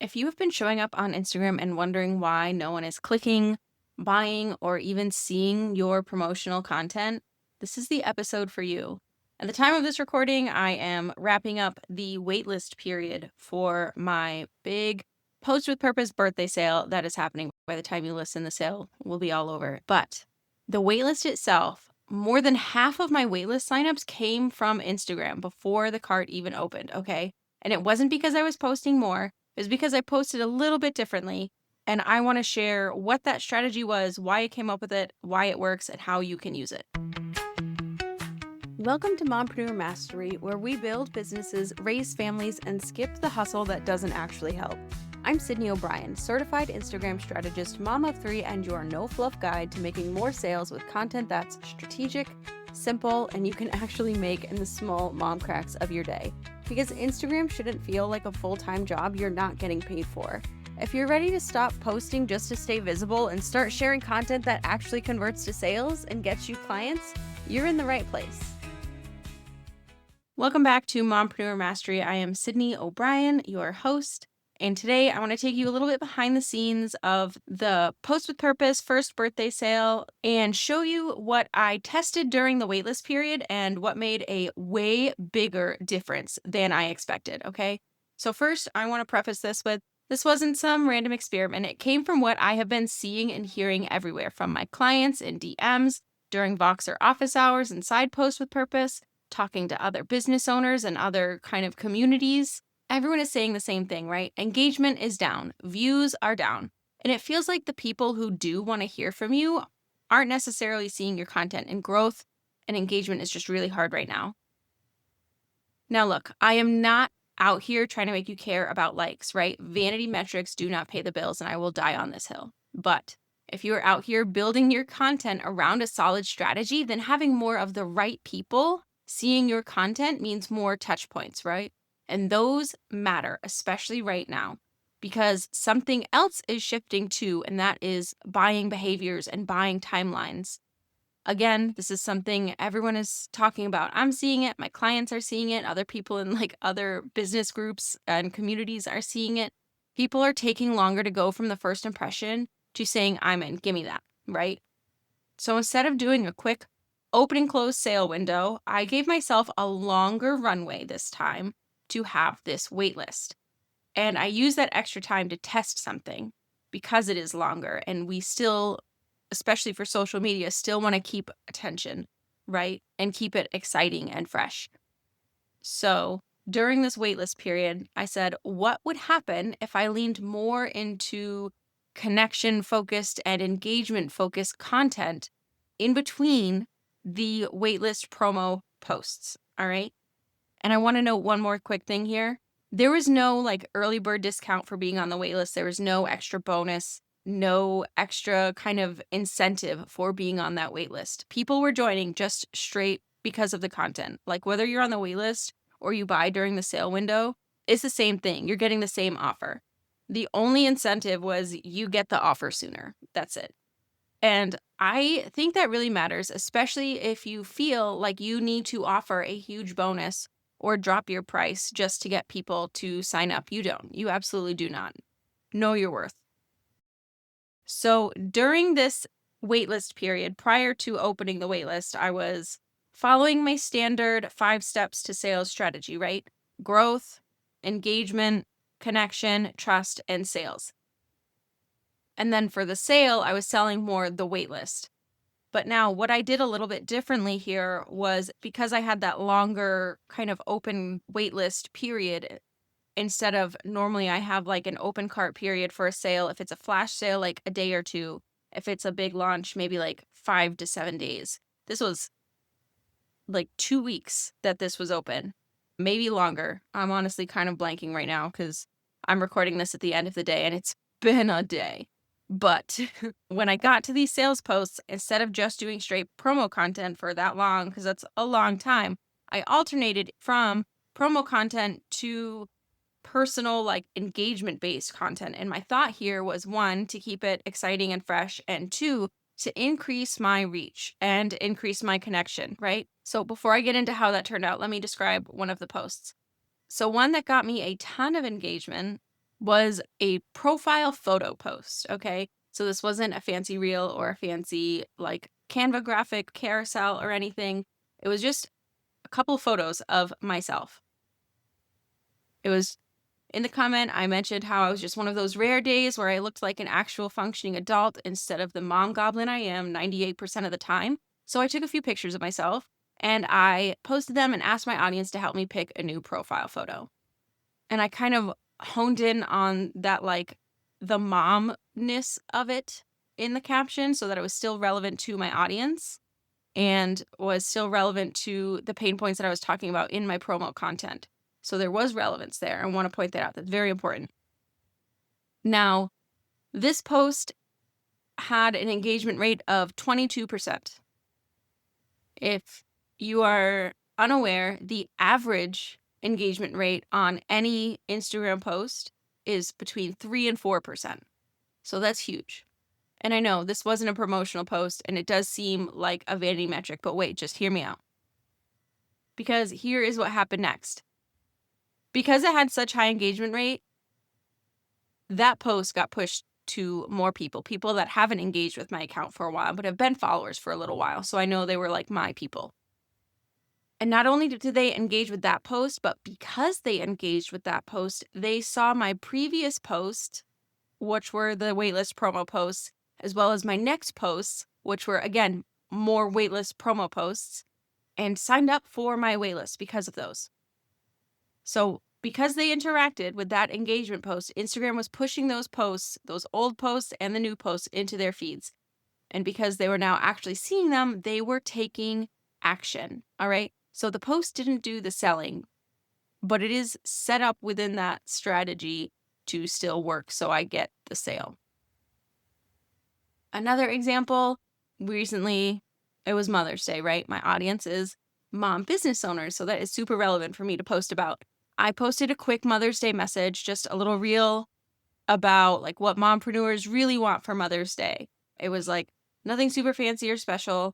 If you have been showing up on Instagram and wondering why no one is clicking, buying, or even seeing your promotional content, this is the episode for you. At the time of this recording, I am wrapping up the waitlist period for my big Post with Purpose birthday sale that is happening. By the time you listen, the sale will be all over. But the waitlist itself, more than half of my waitlist signups came from Instagram before the cart even opened, okay? And it wasn't because I was posting more. Is because I posted a little bit differently, and I want to share what that strategy was, why I came up with it, why it works, and how you can use it. Welcome to Mompreneur Mastery, where we build businesses, raise families, and skip the hustle that doesn't actually help. I'm Sydney O'Brien, certified Instagram strategist, mom of 3, and your no-fluff guide to making more sales with content that's strategic, simple, and you can actually make in the small mom cracks of your day. Because Instagram shouldn't feel like a full-time job you're not getting paid for. If you're ready to stop posting just to stay visible and start sharing content that actually converts to sales and gets you clients, you're in the right place. Welcome back to Mompreneur Mastery. I am Sydney O'Brien, your host. And today I want to take you a little bit behind the scenes of the Post with Purpose first birthday sale and show you what I tested during the waitlist period and what made a way bigger difference than I expected, okay? So first, I want to preface this with, this wasn't some random experiment. It came from what I have been seeing and hearing everywhere from my clients in DMs, during Voxer office hours and side posts with Purpose, talking to other business owners and other kind of communities. Everyone is saying the same thing, right? Engagement is down, views are down, and it feels like the people who do want to hear from you aren't necessarily seeing your content, and growth and engagement is just really hard right now. Now, look, I am not out here trying to make you care about likes, right? Vanity metrics do not pay the bills, and I will die on this hill. But if you are out here building your content around a solid strategy, then having more of the right people seeing your content means more touch points, right? And those matter, especially right now, because something else is shifting too, and that is buying behaviors and buying timelines. Again, this is something everyone is talking about. I'm seeing it, my clients are seeing it, other people in like other business groups and communities are seeing it. People are taking longer to go from the first impression to saying, I'm in, give me that, right? So instead of doing a quick open and close sale window, I gave myself a longer runway this time to have this wait list. And I use that extra time to test something because it is longer. And we still, especially for social media, still want to keep attention, right? And keep it exciting and fresh. So during this waitlist period, I said, what would happen if I leaned more into connection focused and engagement focused content in between the waitlist promo posts? All right. And I want to note one more quick thing here. There was no like early bird discount for being on the waitlist. There was no extra bonus, no extra kind of incentive for being on that waitlist. People were joining just straight because of the content. Like whether you're on the waitlist or you buy during the sale window, it's the same thing. You're getting the same offer. The only incentive was you get the offer sooner. That's it. And I think that really matters, especially if you feel like you need to offer a huge bonus or drop your price just to get people to sign up. You don't. You absolutely do not. Know your worth. So during this waitlist period, prior to opening the waitlist, I was following my standard 5 steps to sales strategy, right? Growth, engagement, connection, trust, and sales. And then for the sale, I was selling more the waitlist. But now what I did a little bit differently here was because I had that longer kind of open waitlist period, instead of normally I have like an open cart period for a sale. If it's a flash sale, like a day or two. If it's a big launch, maybe like 5 to 7 days. This was like 2 weeks that this was open, maybe longer. I'm honestly kind of blanking right now because I'm recording this at the end of the day and it's been a day. But when I got to these sales posts, instead of just doing straight promo content for that long, because that's a long time, I alternated from promo content to personal, like engagement based content. And my thought here was 1, to keep it exciting and fresh, and 2, to increase my reach and increase my connection, right? So before I get into how that turned out, let me describe one of the posts. So one that got me a ton of engagement was a profile photo post, okay? So this wasn't a fancy reel or a fancy like Canva graphic carousel or anything. It was just a couple of photos of myself. It was in the comment, I mentioned how I was just one of those rare days where I looked like an actual functioning adult instead of the mom goblin I am 98% of the time. So I took a few pictures of myself and I posted them and asked my audience to help me pick a new profile photo. And I kind of honed in on that, like the momness of it in the caption so that it was still relevant to my audience and was still relevant to the pain points that I was talking about in my promo content. So there was relevance there. I want to point that out. That's very important. Now, this post had an engagement rate of 22%. If you are unaware, the average engagement rate on any Instagram post is between 3 and 4%. So that's huge. And I know this wasn't a promotional post and it does seem like a vanity metric, but wait, just hear me out. Because here is what happened next. Because it had such high engagement rate, that post got pushed to more people that haven't engaged with my account for a while, but have been followers for a little while. So I know they were like my people. And not only did they engage with that post, but because they engaged with that post, they saw my previous post, which were the waitlist promo posts, as well as my next posts, which were, again, more waitlist promo posts, and signed up for my waitlist because of those. So because they interacted with that engagement post, Instagram was pushing those posts, those old posts and the new posts, into their feeds. And because they were now actually seeing them, they were taking action. All right. So the post didn't do the selling, but it is set up within that strategy to still work so I get the sale. Another example, recently, it was Mother's Day, right? My audience is mom business owners, so that is super relevant for me to post about. I posted a quick Mother's Day message, just a little reel about like what mompreneurs really want for Mother's Day. It was like nothing super fancy or special,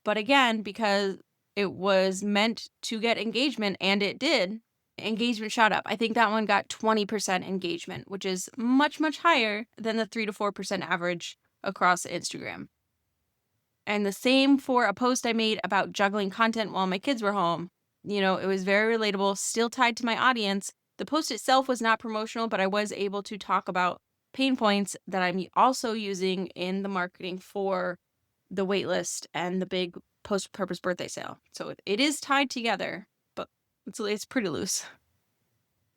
but again, because it was meant to get engagement, and it did, engagement shot up. I think that one got 20% engagement, which is much, much higher than the 3 to 4% average across Instagram. And the same for a post I made about juggling content while my kids were home. You know, it was very relatable, still tied to my audience. The post itself was not promotional, but I was able to talk about pain points that I'm also using in the marketing for the waitlist and the big post purpose birthday sale. So it is tied together, but it's pretty loose.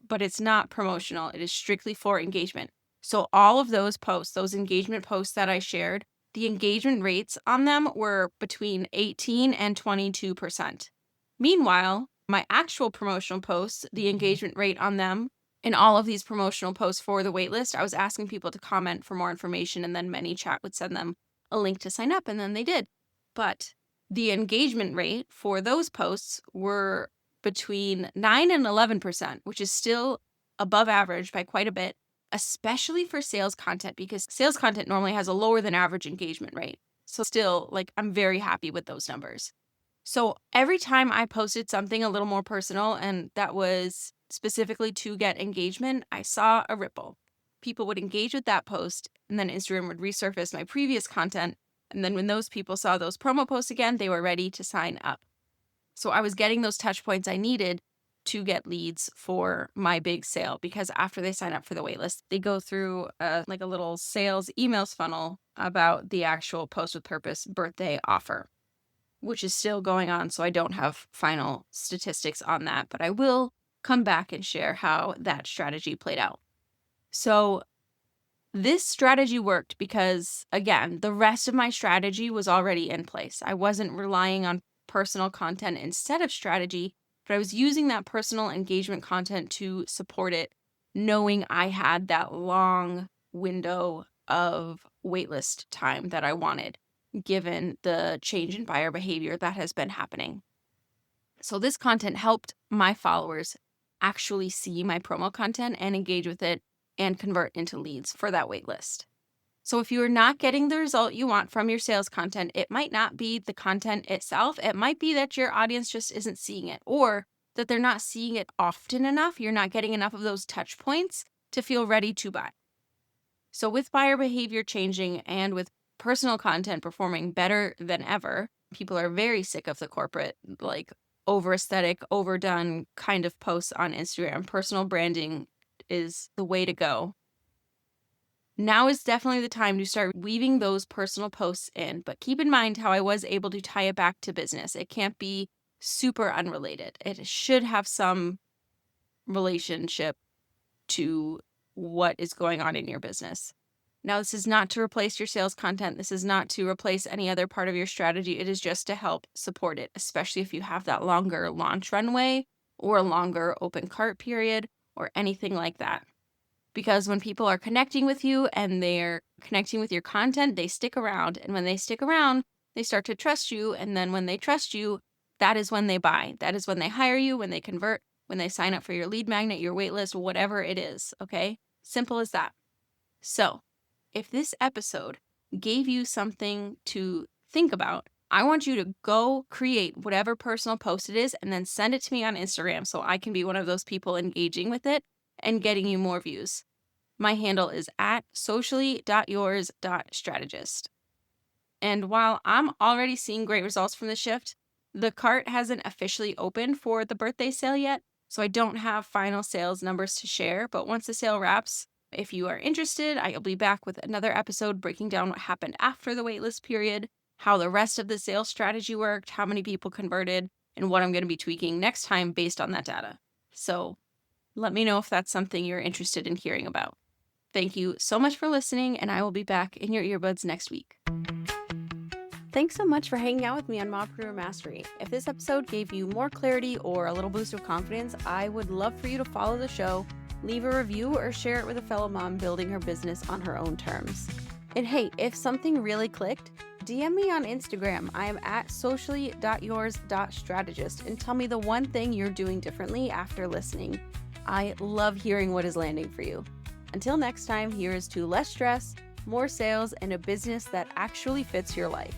But it's not promotional. It is strictly for engagement. So all of those posts, those engagement posts that I shared, the engagement rates on them were between 18 and 22%. Meanwhile, my actual promotional posts, the engagement rate on them in all of these promotional posts for the waitlist, I was asking people to comment for more information, and then ManyChat would send them a link to sign up, and then they did. But the engagement rate for those posts were between 9 and 11%, which is still above average by quite a bit, especially for sales content, because sales content normally has a lower than average engagement rate. So still, like, I'm very happy with those numbers. So every time I posted something a little more personal and that was specifically to get engagement, I saw a ripple. People would engage with that post, and then Instagram would resurface my previous content. And then when those people saw those promo posts again, they were ready to sign up. So I was getting those touch points I needed to get leads for my big sale, because after they sign up for the waitlist, they go through a little sales emails funnel about the actual Post with Purpose birthday offer, which is still going on. So I don't have final statistics on that, but I will come back and share how that strategy played out. So this strategy worked because, again, the rest of my strategy was already in place. I wasn't relying on personal content instead of strategy, but I was using that personal engagement content to support it, knowing I had that long window of waitlist time that I wanted, given the change in buyer behavior that has been happening. So this content helped my followers actually see my promo content and engage with it and convert into leads for that waitlist. So if you are not getting the result you want from your sales content, it might not be the content itself. It might be that your audience just isn't seeing it, or that they're not seeing it often enough. You're not getting enough of those touch points to feel ready to buy. So with buyer behavior changing and with personal content performing better than ever, people are very sick of the corporate, like over aesthetic, overdone kind of posts on Instagram. Personal branding is the way to go. Now is definitely the time to start weaving those personal posts in, but keep in mind how I was able to tie it back to business. It can't be super unrelated. It should have some relationship to what is going on in your business. Now, this is not to replace your sales content. This is not to replace any other part of your strategy. It is just to help support it, especially if you have that longer launch runway or a longer open cart period or anything like that. Because when people are connecting with you and they're connecting with your content, they stick around. And when they stick around, they start to trust you. And then when they trust you, that is when they buy. That is when they hire you, when they convert, when they sign up for your lead magnet, your waitlist, whatever it is. Okay? Simple as that. So if this episode gave you something to think about, I want you to go create whatever personal post it is and then send it to me on Instagram so I can be one of those people engaging with it and getting you more views. My handle is at socially.yours.strategist. And while I'm already seeing great results from the shift, the cart hasn't officially opened for the birthday sale yet, so I don't have final sales numbers to share. But once the sale wraps, if you are interested, I'll be back with another episode breaking down what happened after the waitlist period, how the rest of the sales strategy worked, how many people converted, and what I'm going to be tweaking next time based on that data. So let me know if that's something you're interested in hearing about. Thank you so much for listening, and I will be back in your earbuds next week. Thanks so much for hanging out with me on Mompreneur Mastery. If this episode gave you more clarity or a little boost of confidence, I would love for you to follow the show, leave a review, or share it with a fellow mom building her business on her own terms. And hey, if something really clicked, DM me on Instagram. I am at socially.yours.strategist and tell me the one thing you're doing differently after listening. I love hearing what is landing for you. Until next time, here is to less stress, more sales, and a business that actually fits your life.